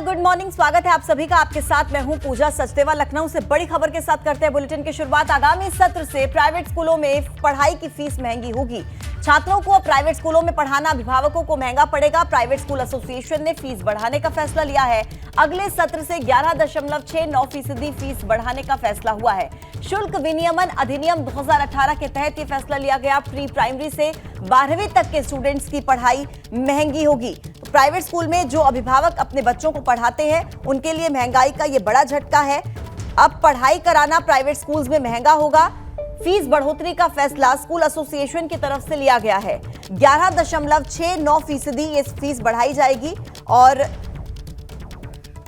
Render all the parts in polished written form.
Good morning. स्वागत है आप सभी का। आपके साथ मैं हूं पूजा सचदेवा। लखनऊ से बड़ी खबर के साथ करते हैं बुलेटिन की शुरुआत। आगामी सत्र से प्राइवेट स्कूलों में पढ़ाई की फीस महंगी होगी। छात्रों को प्राइवेट स्कूलों में पढ़ाना अभिभावकों को महंगा पड़ेगा। प्राइवेट स्कूल एसोसिएशन ने फीस बढ़ाने का फैसला लिया है। अगले सत्र से 11.69% फीस बढ़ाने का फैसला हुआ है। शुल्क विनियमन अधिनियम 2018 के तहत यह फैसला लिया गया। प्री प्राइमरी से 12वीं तक के स्टूडेंट्स की पढ़ाई महंगी होगी। प्राइवेट स्कूल में जो अभिभावक अपने बच्चों को पढ़ाते हैं उनके लिए महंगाई का ये बड़ा झटका है। अब पढ़ाई कराना प्राइवेट स्कूल्स में महंगा होगा। फीस बढ़ोतरी का फैसला स्कूल एसोसिएशन की तरफ से लिया गया है। 11.69% ये फीस बढ़ाई जाएगी और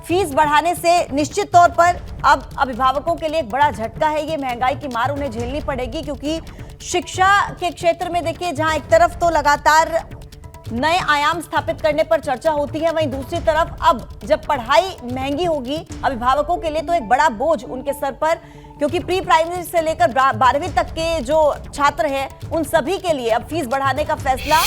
फीस बढ़ाने से निश्चित तौर पर अब अभिभावकों के लिए एक बड़ा झटका है। ये महंगाई की मार उन्हें झेलनी पड़ेगी, क्योंकि शिक्षा के क्षेत्र में देखिए, जहां एक तरफ तो लगातार नए आयाम स्थापित करने पर चर्चा होती है, वहीं दूसरी तरफ अब जब पढ़ाई महंगी होगी अभिभावकों के लिए तो एक बड़ा बोझ उनके सर पर, क्योंकि प्री प्राइमरी से लेकर 12वीं तक के जो छात्र हैं उन सभी के लिए अब फीस बढ़ाने का फैसला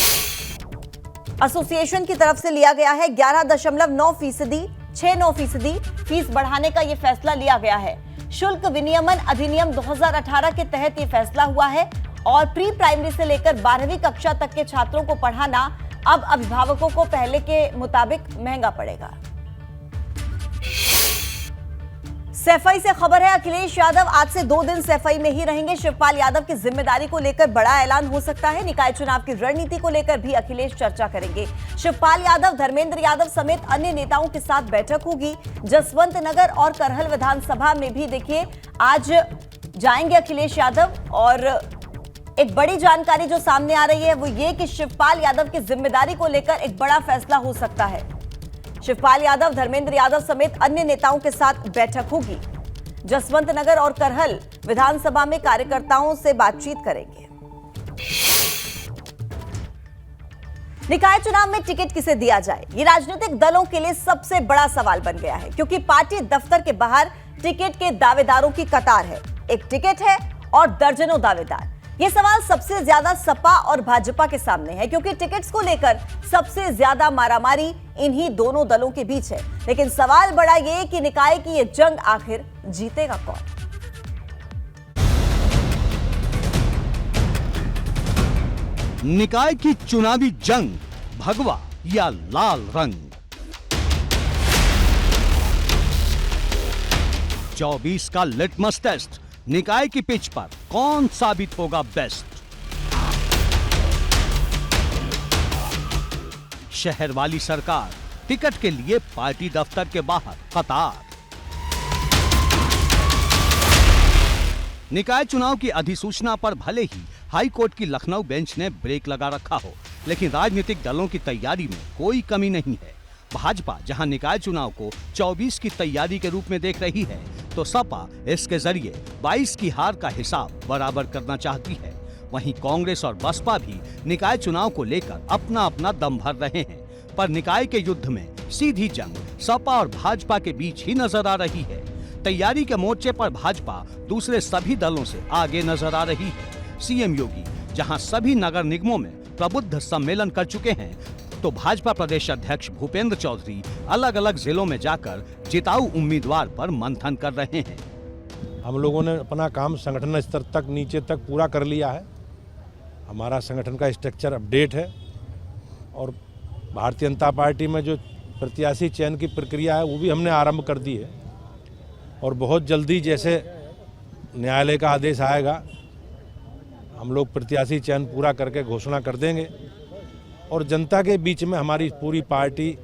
एसोसिएशन की तरफ से लिया गया है। 11.69% फीस बढ़ाने का यह फैसला लिया गया है। शुल्क विनियमन अधिनियम 2018 के तहत यह फैसला हुआ है और प्री प्राइमरी से लेकर 12वीं कक्षा तक के छात्रों को पढ़ाना अब अभिभावकों को पहले के मुताबिक महंगा पड़ेगा। सैफई से खबर है, अखिलेश यादव आज से 2 दिन सैफई में ही रहेंगे। शिवपाल यादव की जिम्मेदारी को लेकर बड़ा ऐलान हो सकता है। निकाय चुनाव की रणनीति को लेकर भी अखिलेश चर्चा करेंगे। शिवपाल यादव, धर्मेंद्र यादव समेत अन्य नेताओं के साथ बैठक होगी। जसवंत नगर और करहल विधानसभा में भी देखिए आज जाएंगे अखिलेश यादव। और एक बड़ी जानकारी जो सामने आ रही है वो ये कि शिवपाल यादव की जिम्मेदारी को लेकर एक बड़ा फैसला हो सकता है। शिवपाल यादव, धर्मेंद्र यादव समेत अन्य नेताओं के साथ बैठक होगी। जसवंत नगर और करहल विधानसभा में कार्यकर्ताओं से बातचीत करेंगे। निकाय चुनाव में टिकट किसे दिया जाए, ये राजनीतिक दलों के लिए सबसे बड़ा सवाल बन गया है, क्योंकि पार्टी दफ्तर के बाहर टिकट के दावेदारों की कतार है। एक टिकट है और दर्जनों दावेदार। ये सवाल सबसे ज्यादा सपा और भाजपा के सामने है, क्योंकि टिकट्स को लेकर सबसे ज्यादा मारामारी इन्हीं दोनों दलों के बीच है। लेकिन सवाल बड़ा ये कि निकाय की ये जंग आखिर जीतेगा कौन। निकाय की चुनावी जंग, भगवा या लाल रंग। 24 का लिटमस टेस्ट, निकाय की पिच पर कौन साबित होगा बेस्ट। शहर वाली सरकार, टिकट के लिए पार्टी दफ्तर के बाहर कतार। निकाय चुनाव की अधिसूचना पर भले ही हाई कोर्ट की लखनऊ बेंच ने ब्रेक लगा रखा हो, लेकिन राजनीतिक दलों की तैयारी में कोई कमी नहीं है। भाजपा जहां निकाय चुनाव को 24 की तैयारी के रूप में देख रही है, तो सपा इसके जरिए 22 की हार का हिसाब बराबर करना चाहती है। वहीं कांग्रेस और बसपा भी निकाय चुनाव को लेकर अपना अपना दम भर रहे हैं, पर निकाय के युद्ध में सीधी जंग सपा और भाजपा के बीच ही नजर आ रही है। तैयारी के मोर्चे पर भाजपा दूसरे सभी दलों से आगे नजर आ रही है। सीएम योगी जहां सभी नगर निगमों में प्रबुद्ध सम्मेलन कर चुके हैं, तो भाजपा प्रदेश अध्यक्ष भूपेंद्र चौधरी अलग अलग जिलों में जाकर जिताऊ उम्मीदवार पर मंथन कर रहे हैं। हम लोगों ने अपना काम संगठन स्तर तक नीचे तक पूरा कर लिया है। हमारा संगठन का स्ट्रक्चर अपडेट है और भारतीय जनता पार्टी में जो प्रत्याशी चयन की प्रक्रिया है वो भी हमने आरंभ कर दी है। और बहुत जल्दी जैसे न्यायालय का आदेश आएगा, हम लोग प्रत्याशी चयन पूरा करके घोषणा कर देंगे और जनता के बीच में हमारी पूरी पार्टी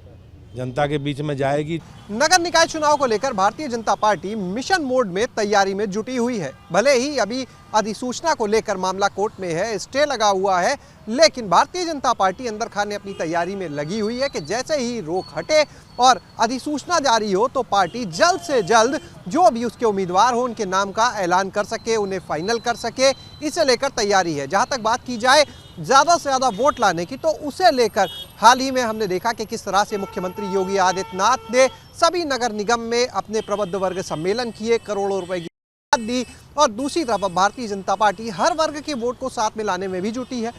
जनता के बीच में जाएगी। नगर निकाय चुनाव को लेकर Bharatiya Janata party mission mode में तैयारी में जुटी हुई है। भले ही अभी अधिसूचना को लेकर मामला कोर्ट में है, स्टे लगा हुआ है, लेकिन भारतीय जनता पार्टी अंदर खाने अपनी तैयारी में लगी हुई है कि जैसे ही रोक हटे और अधिसूचना जारी हो तो पार्टी जल्द से जल्द जो भी उसके उम्मीदवार हो उनके नाम का ऐलान कर सके, उन्हें फाइनल कर सके, इसे लेकर तैयारी है। जहां तक बात की जाए ज़्यादा से ज़्यादा वोट लाने की, तो उसे लेकर हाल ही में हमने देखा कि किस तरह से मुख्यमंत्री योगी आदित्यनाथ ने सभी नगर निगम में अपने प्रबुद्ध वर्ग सम्मेलन किए, करोड़ों रुपए की दी, और दूसरी तरफ भारतीय जनता पार्टी हर वर्ग के वोट को साथ में लाने में भी जुटी है।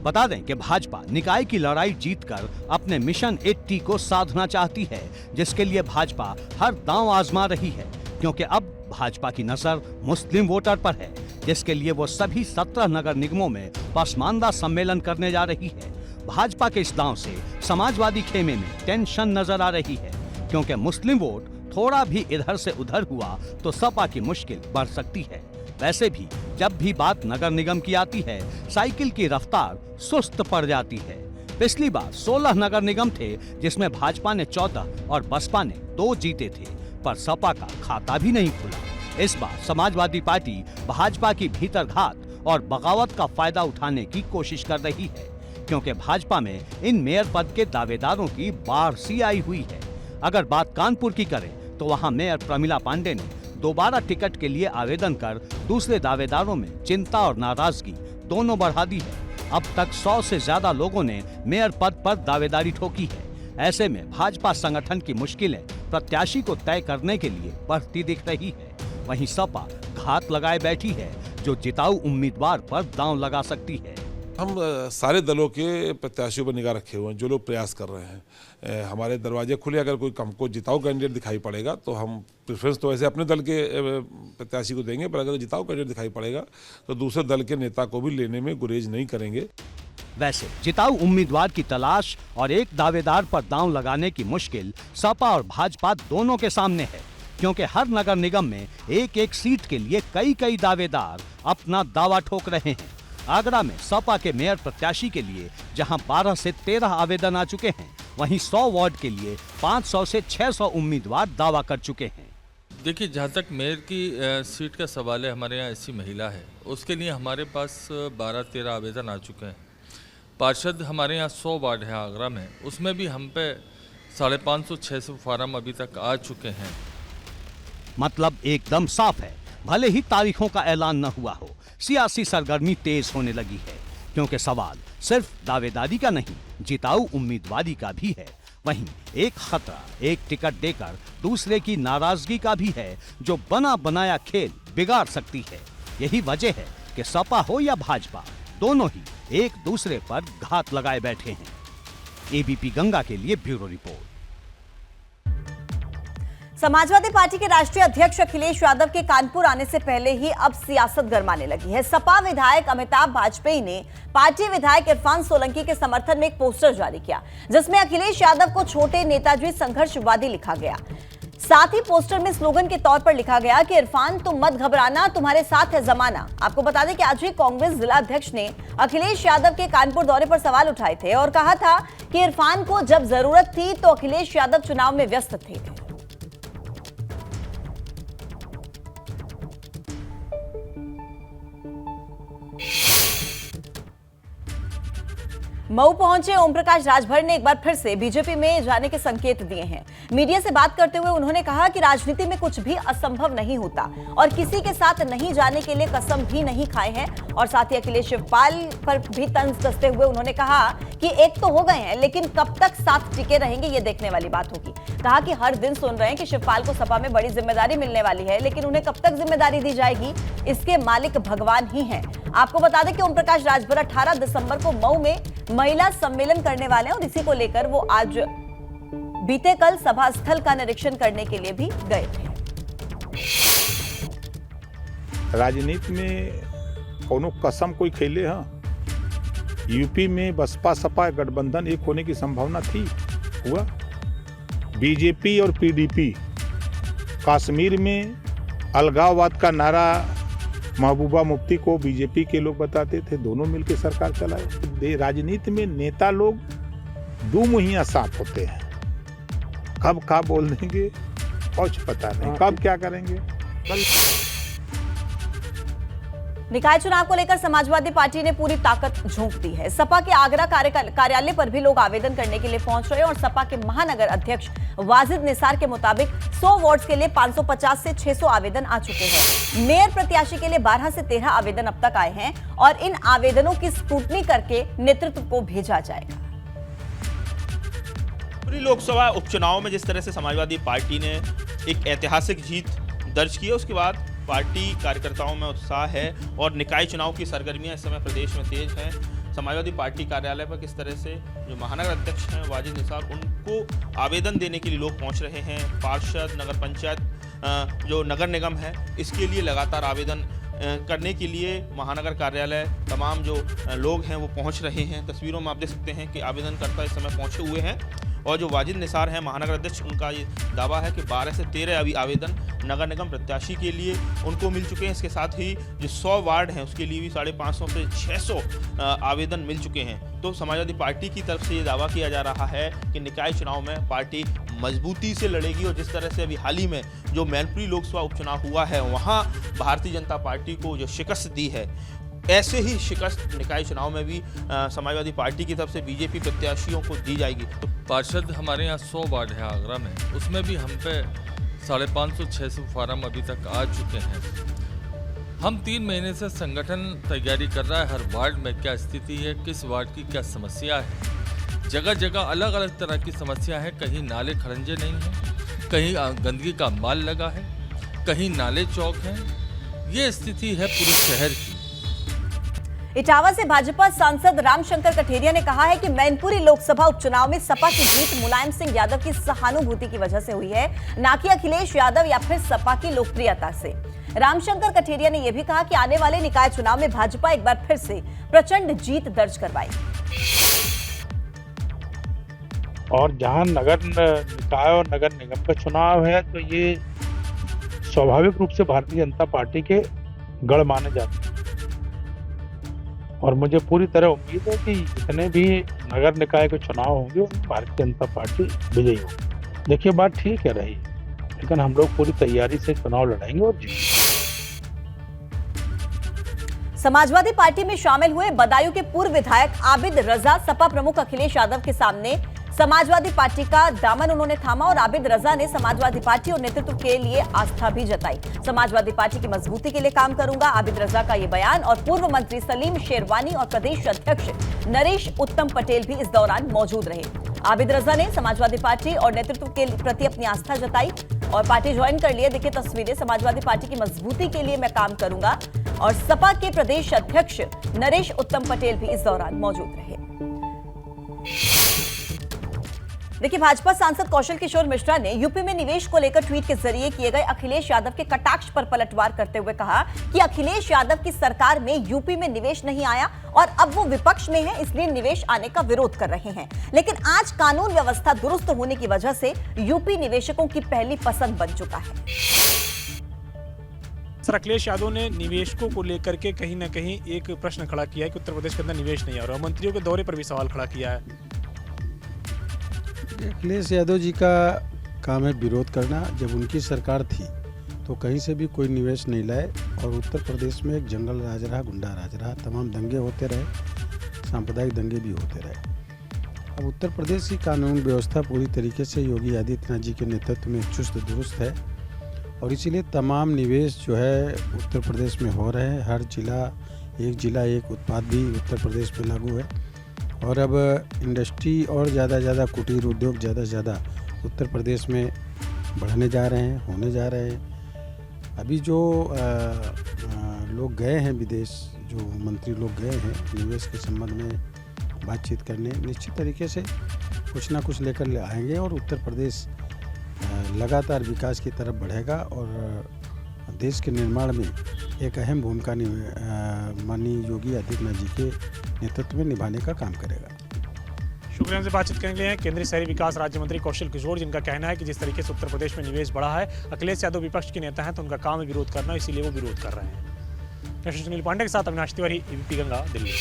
बता दें कि भाजपा निकाय की लड़ाई जीतकर अपने मिशन 80 को साधना चाहती है, जिसके लिए भाजपा हर दांव आजमा रही है, क्योंकि अब भाजपा की नजर मुस्लिम वोटर पर है, जिसके लिए वो सभी 17 नगर निगमों में पसमानदा सम्मेलन करने जा रही है। भाजपा के इस दांव से समाजवादी खेमे में टेंशन नजर आ रही है, क्योंकि मुस्लिम वोट थोड़ा भी इधर से उधर हुआ तो सपा की मुश्किल बढ़ सकती है। वैसे भी जब भी बात नगर निगम की आती है, साइकिल की रफ्तार सुस्त पड़ जाती है। पिछली बार 16 नगर निगम थे, जिसमें भाजपा ने 14 और बसपा ने 2 जीते थे, पर सपा का खाता भी नहीं खुला। इस बार समाजवादी पार्टी भाजपा की भीतरघात और बगावत का फायदा उठाने की कोशिश कर रही है, क्योंकि भाजपा में इन मेयर पद के दावेदारों की बाढ़ सी आई हुई है। अगर बात कानपुर की करें तो वहां मेयर प्रमिला पांडे ने दोबारा टिकट के लिए आवेदन कर दूसरे दावेदारों में चिंता और नाराजगी दोनों बढ़ा दी है। अब तक 100 से ज्यादा लोगों ने मेयर पद पर दावेदारी ठोकी है। ऐसे में भाजपा संगठन की मुश्किलें प्रत्याशी को तय करने के लिए बढ़ती दिख रही है। वहीं सपा घात लगाए बैठी है, जो जिताऊ उम्मीदवार पर दांव लगा सकती है। हम सारे दलों के प्रत्याशियों पर निगाह रखे हुए हैं, जो लोग प्रयास कर रहे हैं। हमारे दरवाजे खुले, अगर कोई हमको जिताऊ कैंडिडेट दिखाई पड़ेगा तो हम प्रेफरेंस तो वैसे अपने दल के प्रत्याशी को देंगे, पर अगर जिताऊ कैंडिडेट दिखाई पड़ेगा तो दूसरे दल के नेता को भी लेने में गुरेज नहीं करेंगे। वैसे जिताऊ उम्मीदवार की तलाश और एक दावेदार पर दांव लगाने की मुश्किल सपा और भाजपा दोनों के सामने है, क्योंकि हर नगर निगम में एक एक सीट के लिए कई दावेदार अपना दावा ठोक रहे हैं। आगरा में सपा के मेयर प्रत्याशी के लिए जहां 12 से 13 आवेदन आ चुके हैं, वहीं 100 वार्ड के लिए 500 से 600 उम्मीदवार दावा कर चुके हैं। देखिए, जहाँ तक मेयर की सीट का सवाल है, हमारे यहाँ ऐसी महिला है, उसके लिए हमारे पास 12-13 आवेदन आ चुके हैं। पार्षद हमारे यहाँ 100 वार्ड है आगरा में, उसमें भी हम पे 550-600 फार्म अभी तक आ चुके हैं। मतलब एकदम साफ है, भले ही तारीखों का ऐलान न हुआ हो, सियासी सरगर्मी तेज होने लगी है, क्योंकि सवाल सिर्फ दावेदारी का नहीं, जिताऊ उम्मीदवारी का भी है। वहीं एक खतरा एक टिकट देकर दूसरे की नाराजगी का भी है, जो बना बनाया खेल बिगाड़ सकती है। यही वजह है कि सपा हो या भाजपा, दोनों ही एक दूसरे पर घात लगाए बैठे हैं। एबीपी गंगा के लिए ब्यूरो रिपोर्ट। समाजवादी पार्टी के राष्ट्रीय अध्यक्ष अखिलेश यादव के कानपुर आने से पहले ही अब सियासत गरमाने लगी है। सपा विधायक अमिताभ वाजपेयी ने पार्टी विधायक इरफान सोलंकी के समर्थन में एक पोस्टर जारी किया, जिसमें अखिलेश यादव को छोटे नेताजी संघर्षवादी लिखा गया। साथ ही पोस्टर में स्लोगन के तौर पर लिखा गया कि इरफान तुम मत घबराना, तुम्हारे साथ है जमाना। आपको बता दें कि आज ही कांग्रेस जिला अध्यक्ष ने अखिलेश यादव के कानपुर दौरे पर सवाल उठाए थे और कहा था कि इरफान को जब जरूरत थी तो अखिलेश यादव चुनाव में व्यस्त थे। मऊ पहुंचे ओम प्रकाश राजभर ने एक बार फिर से बीजेपी में जाने के संकेत दिए हैं। मीडिया से बात करते हुए उन्होंने कहा कि राजनीति में कुछ भी असंभव नहीं होता और किसी के साथ नहीं जाने के लिए कसम भी नहीं खाए हैं। और साथ ही अखिलेश शिवपाल पर भी तंज कसते हुए उन्होंने कहा कि एक तो हो गए हैं, लेकिन कब तक साथ टिके रहेंगे ये देखने वाली बात होगी। कहा कि हर दिन सुन रहे हैं कि शिवपाल को सपा में बड़ी जिम्मेदारी मिलने वाली है, लेकिन उन्हें कब तक जिम्मेदारी दी जाएगी, इसके मालिक भगवान ही हैं। आपको बता दें कि ओम प्रकाश राजभर 18 दिसंबर को मऊ में महिला सम्मेलन करने वाले हैं और इसी को लेकर वो आज बीते कल सभा स्थल का निरीक्षण करने के लिए भी गए थे। राजनीति में कोनो कसम कोई खेले हाँ। यूपी में बसपा सपा गठबंधन एक होने की संभावना थी, हुआ। बीजेपी और पीडीपी, कश्मीर में अलगाववाद का नारा महबूबा मुफ्ती को बीजेपी के लोग बताते थे, दोनों मिलकर सरकार चलाए। राजनीति में नेता लोग दो मुहिया साफ होते हैं, कब क्या बोल देंगे कुछ पता नहीं, कब क्या करेंगे। निकाय चुनाव को लेकर समाजवादी पार्टी ने पूरी ताकत झोंक दी है। सपा के आगरा कार्यालय पर भी लोग आवेदन करने के लिए पहुंच रहे हैं और सपा के महानगर अध्यक्ष वाजिद निसार के मुताबिक 100 वार्ड्स के लिए 550 से 600 आवेदन आ चुके हैं। मेयर प्रत्याशी के लिए 12 से 13 आवेदन अब तक आए हैं और इन आवेदनों की स्क्रूटनी करके नेतृत्व को भेजा जाएगा। पूरी लोकसभा उपचुनाव में जिस तरह से समाजवादी पार्टी ने एक ऐतिहासिक जीत दर्ज की है, उसके बाद पार्टी कार्यकर्ताओं में उत्साह है और निकाय चुनाव की सरगर्मियां इस समय प्रदेश में तेज हैं। समाजवादी पार्टी कार्यालय पर किस तरह से जो महानगर अध्यक्ष हैं वाजिद निसार, उनको आवेदन देने के लिए लोग पहुंच रहे हैं। पार्षद, नगर पंचायत, जो नगर निगम है, इसके लिए लगातार आवेदन करने के लिए महानगर कार्यालय तमाम जो लोग हैं वो पहुंच रहे हैं। तस्वीरों में आप देख सकते हैं कि आवेदनकर्ता इस समय पहुंचे हुए हैं और जो वाजिद निसार हैं महानगर अध्यक्ष, उनका ये दावा है कि 12 से 13 अभी आवेदन नगर निगम प्रत्याशी के लिए उनको मिल चुके हैं। इसके साथ ही जो 100 वार्ड हैं उसके लिए भी 550 से 600 आवेदन मिल चुके हैं। तो समाजवादी पार्टी की तरफ से ये दावा किया जा रहा है कि निकाय चुनाव में पार्टी मजबूती से लड़ेगी और जिस तरह से अभी हाल ही में जो मैनपुरी लोकसभा उपचुनाव हुआ है वहाँ भारतीय जनता पार्टी को जो शिकस्त दी है, ऐसे ही शिकस्त निकाय चुनाव में भी समाजवादी पार्टी की तरफ से बीजेपी प्रत्याशियों को दी जाएगी। तो पार्षद हमारे यहाँ 100 वार्ड है आगरा में, उसमें भी हम पे 550-600 फार्म अभी तक आ चुके हैं। हम 3 महीने से संगठन तैयारी कर रहा है, हर वार्ड में क्या स्थिति है, किस वार्ड की क्या समस्या है। जगह जगह अलग अलग तरह की समस्या है। कहीं नाले खरंजे नहीं हैं, कहीं गंदगी का माल लगा है, कहीं नाले चौक हैं। ये स्थिति है पूरे शहर की। इटावा से भाजपा सांसद रामशंकर कठेरिया ने कहा है कि मैनपुरी लोकसभा उपचुनाव में सपा की जीत मुलायम सिंह यादव की सहानुभूति की वजह से हुई है, ना कि अखिलेश यादव या फिर सपा की लोकप्रियता से। रामशंकर कठेरिया ने यह भी कहा कि आने वाले निकाय चुनाव में भाजपा एक बार फिर से प्रचंड जीत दर्ज करवाएगी। और जहां नगर निकाय और नगर निगम का चुनाव है तो ये स्वाभाविक रूप से भारतीय जनता पार्टी के गढ़ माने जाते हैं और मुझे पूरी तरह उम्मीद है कि जितने भी नगर निकाय के चुनाव होंगे उनमें भारतीय जनता पार्टी विजयी होगी। देखिए, बात ठीक है रही, लेकिन हम लोग पूरी तैयारी से चुनाव लड़ेंगे और जीतेंगे। समाजवादी पार्टी में शामिल हुए बदायूं के पूर्व विधायक आबिद रजा सपा प्रमुख अखिलेश यादव के सामने समाजवादी पार्टी का दामन उन्होंने थामा और आबिद रजा ने समाजवादी पार्टी और नेतृत्व के लिए आस्था भी जताई। समाजवादी पार्टी की मजबूती के लिए काम करूंगा, आबिद रजा का ये बयान। और पूर्व मंत्री सलीम शेरवानी और प्रदेश अध्यक्ष नरेश उत्तम पटेल भी इस दौरान मौजूद रहे। आबिद रजा ने समाजवादी पार्टी और नेतृत्व के प्रति अपनी आस्था जताई और पार्टी ज्वाइन कर लिए। देखिए तस्वीरें, समाजवादी पार्टी की मजबूती के लिए मैं काम करूंगा। और सपा के प्रदेश अध्यक्ष नरेश उत्तम पटेल भी इस दौरान मौजूद रहे। देखिए, भाजपा सांसद कौशल किशोर मिश्रा ने यूपी में निवेश को लेकर ट्वीट के जरिए किए गए अखिलेश यादव के कटाक्ष पर पलटवार करते हुए कहा कि अखिलेश यादव की सरकार में यूपी में निवेश नहीं आया और अब वो विपक्ष में है, इसलिए निवेश आने का विरोध कर रहे हैं। लेकिन आज कानून व्यवस्था दुरुस्त होने की वजह से यूपी निवेशकों की पहली पसंद बन चुका है। सर, अखिलेश यादव ने निवेशकों को लेकर के कहीं ना कहीं एक प्रश्न खड़ा किया है कि उत्तर प्रदेश के अंदर निवेश नहीं है और मंत्रियों के दौरे पर भी सवाल खड़ा किया है। अखिलेश यादव जी का काम है विरोध करना। जब उनकी सरकार थी तो कहीं से भी कोई निवेश नहीं लाए और उत्तर प्रदेश में एक जंगल राज रहा, गुंडा राज रहा, तमाम दंगे होते रहे, सांप्रदायिक दंगे भी होते रहे। अब उत्तर प्रदेश की कानून व्यवस्था पूरी तरीके से योगी आदित्यनाथ जी के नेतृत्व में चुस्त दुरुस्त है और इसीलिए तमाम निवेश जो है उत्तर प्रदेश में हो रहे हैं। हर जिला एक उत्पाद भी उत्तर प्रदेश में लागू है और अब इंडस्ट्री और ज़्यादा कुटीर उद्योग ज़्यादा से ज़्यादा उत्तर प्रदेश में बढ़ने जा रहे हैं, होने जा रहे हैं। अभी जो लोग गए हैं विदेश, जो मंत्री लोग गए हैं निवेश के संबंध में बातचीत करने, निश्चित तरीके से कुछ ना कुछ लेकर आएंगे और उत्तर प्रदेश लगातार विकास की तरफ बढ़ेगा और देश के निर्माण में एक अहम भूमिका माननीय योगी आदित्यनाथ जी के नेतृत्व में निभाने का काम करेगा। शुक्रिया। हमसे बातचीत करने के लिए केंद्रीय शहरी विकास राज्य मंत्री कौशल किशोर, जिनका कहना है कि जिस तरीके से उत्तर प्रदेश में निवेश बढ़ा है, अखिलेश यादव विपक्ष के नेता हैं तो उनका काम है विरोध करना, इसीलिए वो विरोध कर रहे हैं। सुनील पांडे के साथ अविनाश तिवारी, एबीपी गंगा, दिल्ली।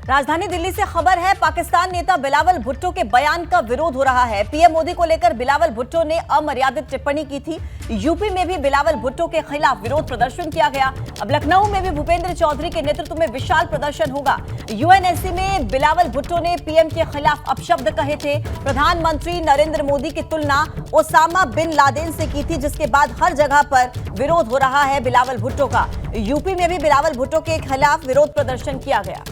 राजधानी दिल्ली से खबर है, पाकिस्तान नेता बिलावल भुट्टो के बयान का विरोध हो रहा है। पीएम मोदी को लेकर बिलावल भुट्टो ने अमर्यादित टिप्पणी की थी। यूपी में भी बिलावल भुट्टो के खिलाफ विरोध प्रदर्शन किया गया। अब लखनऊ में भी भूपेंद्र चौधरी के नेतृत्व में विशाल प्रदर्शन होगा। यूएनएससी में बिलावल भुट्टो ने पीएम के खिलाफ अपशब्द कहे थे। प्रधानमंत्री नरेंद्र मोदी की तुलना ओसामा बिन लादेन से की थी, जिसके बाद हर जगह पर विरोध हो रहा है बिलावल भुट्टो का। यूपी में भी बिलावल भुट्टो के खिलाफ विरोध प्रदर्शन किया गया।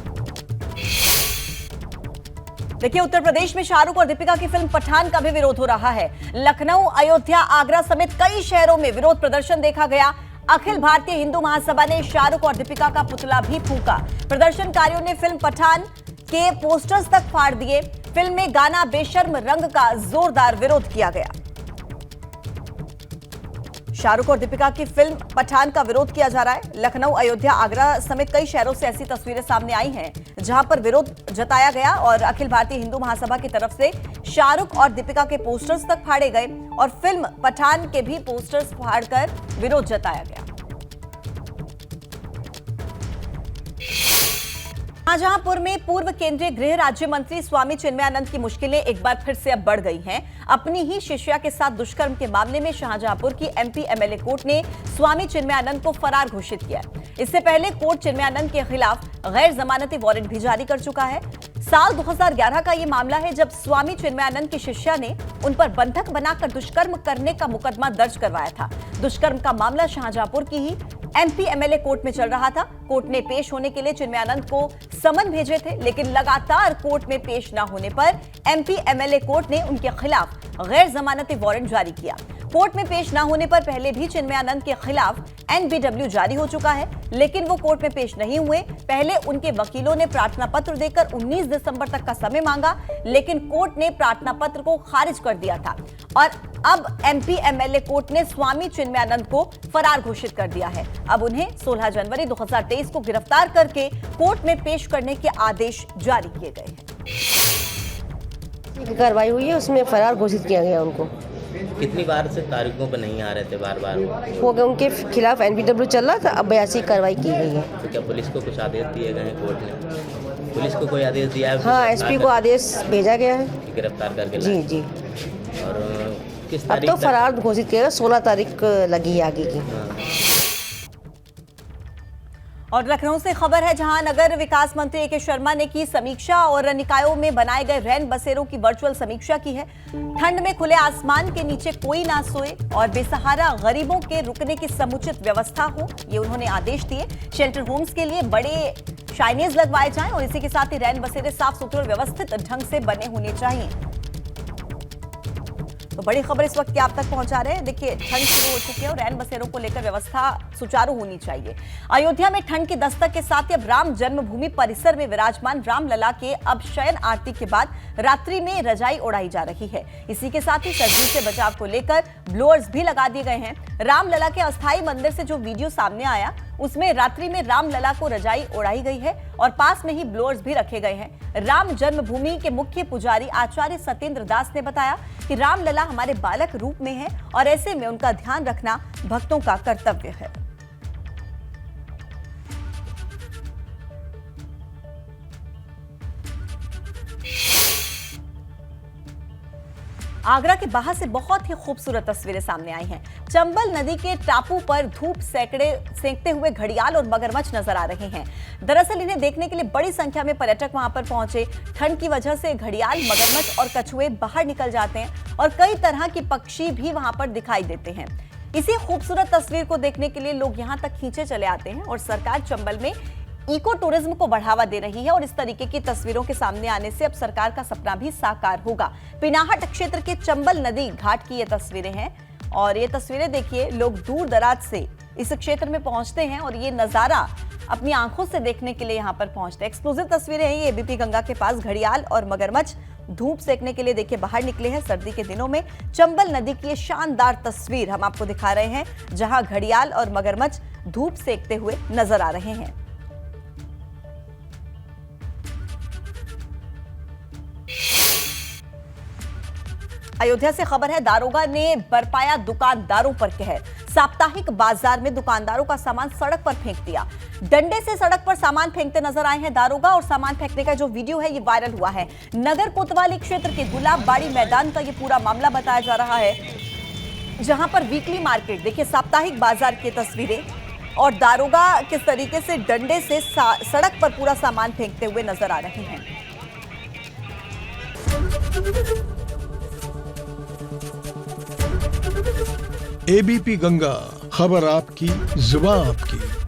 देखिए, उत्तर प्रदेश में शाहरुख और दीपिका की फिल्म पठान का भी विरोध हो रहा है। लखनऊ, अयोध्या, आगरा समेत कई शहरों में विरोध प्रदर्शन देखा गया। अखिल भारतीय हिंदू महासभा ने शाहरुख और दीपिका का पुतला भी फूंका। प्रदर्शनकारियों ने फिल्म पठान के पोस्टर्स तक फाड़ दिए। फिल्म में गाना बेशर्म रंग का जोरदार विरोध किया गया। शाहरुख और दीपिका की फिल्म पठान का विरोध किया जा रहा है। लखनऊ, अयोध्या, आगरा समेत कई शहरों से ऐसी तस्वीरें सामने आई हैं जहां पर विरोध जताया गया और अखिल भारतीय हिंदू महासभा की तरफ से शाहरुख और दीपिका के पोस्टर्स तक फाड़े गए और फिल्म पठान के भी पोस्टर्स फाड़कर विरोध जताया गया। शाहजहांपुर में पूर्व केंद्रीय गृह राज्य मंत्री स्वामी चिन्मयानंद की मुश्किलें एक बार फिर से अब बढ़ गई हैं। अपनी ही शिष्या के साथ दुष्कर्म के मामले में शाहजहांपुर की एमपी एमएलए कोर्ट ने स्वामी चिन्मयानंद को फरार घोषित किया। इससे पहले कोर्ट चिन्मयानंद के खिलाफ गैर जमानती वारंट भी जारी कर चुका है। साल 2011 का ये मामला है जब स्वामी चिन्मयानंद की शिष्या ने उन पर बंधक बनाकर दुष्कर्म करने का मुकदमा दर्ज करवाया था। दुष्कर्म का मामला शाहजहांपुर की ही एमपी एमएलए कोर्ट में चल रहा था। कोर्ट ने पेश होने के लिए चिन्मयानंद को समन भेजे थे, लेकिन लगातार कोर्ट में पेश न होने पर एमपी एमएलए कोर्ट ने उनके खिलाफ गैर जमानती वारंट जारी किया। कोर्ट में पेश न होने पर पहले भी चिन्मयानंद के खिलाफ एनबीडब्ल्यू जारी हो चुका है, लेकिन वो कोर्ट में पेश नहीं हुए। पहले उनके वकीलों ने प्रार्थना पत्र देकर 19 दिसंबर तक का समय मांगा, लेकिन कोर्ट ने प्रार्थना पत्र को खारिज कर दिया था और अब एमपी एमएलए कोर्ट ने स्वामी चिन्मयानंद को फरार घोषित कर दिया है। अब उन्हें 16 जनवरी 2023 को गिरफ्तार करके कोर्ट में पेश करने के आदेश जारी किए गए हैं। कार्रवाई हुई है, उसमें फरार घोषित किया गया उनको। कितनी बार से तारीखों पर नहीं आ रहे थे, बार बार हो गए, उनके खिलाफ एनबीडब्ल्यू चल रहा था, अब 82 कार्रवाई की गई है। तो क्या पुलिस को कुछ आदेश दिए गए हैं कोर्ट ने? पुलिस को कोई आदेश दिया है? हाँ, एसपी को आदेश भेजा गया है गिरफ्तार करके। जी जी। और किस अब तारीख तो फरार घोषित किया, 16 तारीख लगी है आगे की। और लखनऊ से खबर है जहां नगर विकास मंत्री ए.के. शर्मा ने की समीक्षा और निकायों में बनाए गए रैन बसेरों की वर्चुअल समीक्षा की है। ठंड में खुले आसमान के नीचे कोई ना सोए और बेसहारा गरीबों के रुकने की समुचित व्यवस्था हो, ये उन्होंने आदेश दिए। शेल्टर होम्स के लिए बड़े शाइनेज लगवाए जाएं और इसी के साथ ही रैन बसेरे साफ सुथरे और व्यवस्थित ढंग से बने होने चाहिए। तो बड़ी खबर इस वक्त की आप तक पहुंचा रहे हैं। देखिए, ठंड शुरू हो चुकी है और रैन बसेरों को लेकर व्यवस्था सुचारू होनी चाहिए। अयोध्या में ठंड की दस्तक के साथ ही अब राम जन्मभूमि परिसर में विराजमान रामलला के अब शयन आरती के बाद रात्रि में रजाई उड़ाई जा रही है। इसी के साथ ही सर्दी से बचाव को लेकर ब्लोअर्स भी लगा दिए गए हैं। रामलला के अस्थायी मंदिर से जो वीडियो सामने आया उसमें रात्रि में रामलला को रजाई उड़ाई गई है और पास में ही ब्लोअर्स भी रखे गए हैं। राम जन्मभूमि के मुख्य पुजारी आचार्य सत्येंद्र दास ने बताया कि रामलला हमारे बालक रूप में है और ऐसे में उनका ध्यान रखना भक्तों का कर्तव्य है। आगरा के बाहर से बहुत ही खूबसूरत तस्वीरें सामने आई हैं। चंबल नदी के टापू पर धूप सेंकते हुए घड़ियाल और मगरमच्छ नजर आ रहे हैं। दरअसल इन्हें देखने के लिए बड़ी संख्या में पर्यटक वहां पर पहुंचे। ठंड की वजह से घड़ियाल, मगरमच्छ और कछुए बाहर निकल जाते हैं और कई तरह की पक्षी भी वहां पर दिखाई देते हैं। इसी खूबसूरत तस्वीर को देखने के लिए लोग यहां तक खींचे चले आते हैं और सरकार चंबल में इको टूरिज्म को बढ़ावा दे रही है और इस तरीके की तस्वीरों के सामने आने से अब सरकार का सपना भी साकार होगा। पिनाहट क्षेत्र के चंबल नदी घाट की ये तस्वीरें हैं और ये तस्वीरें देखिए, लोग दूर दराज से इस क्षेत्र में पहुंचते हैं और ये नजारा अपनी आंखों से देखने के लिए यहाँ पर पहुंचते हैं। एक्सक्लूसिव तस्वीरें हैं ये एबीपी गंगा के पास। घड़ियाल और मगरमच्छ धूप सेकने के लिए देखिए बाहर निकले हैं। सर्दी के दिनों में चंबल नदी की ये शानदार तस्वीर हम आपको दिखा रहे हैं, जहां घड़ियाल और मगरमच्छ धूप सेकते हुए नजर आ रहे हैं। अयोध्या से खबर है, दारोगा ने बरपाया दुकानदारों पर कहर। साप्ताहिक बाजार में दुकानदारों का सामान सड़क पर फेंक दिया। डंडे से सड़क पर सामान फेंकते नजर आए हैं दारोगा और सामान फेंकने का जो वीडियो है ये वायरल हुआ है। नगर कोतवाली क्षेत्र के गुलाबबाड़ी मैदान का ये पूरा मामला बताया जा रहा है, जहां पर वीकली मार्केट, देखिए साप्ताहिक बाजार की तस्वीरें और दारोगा किस तरीके से डंडे से सड़क पर पूरा सामान फेंकते हुए नजर आ रहे हैं। एबीपी गंगा, खबर आपकी, जुबान आपकी।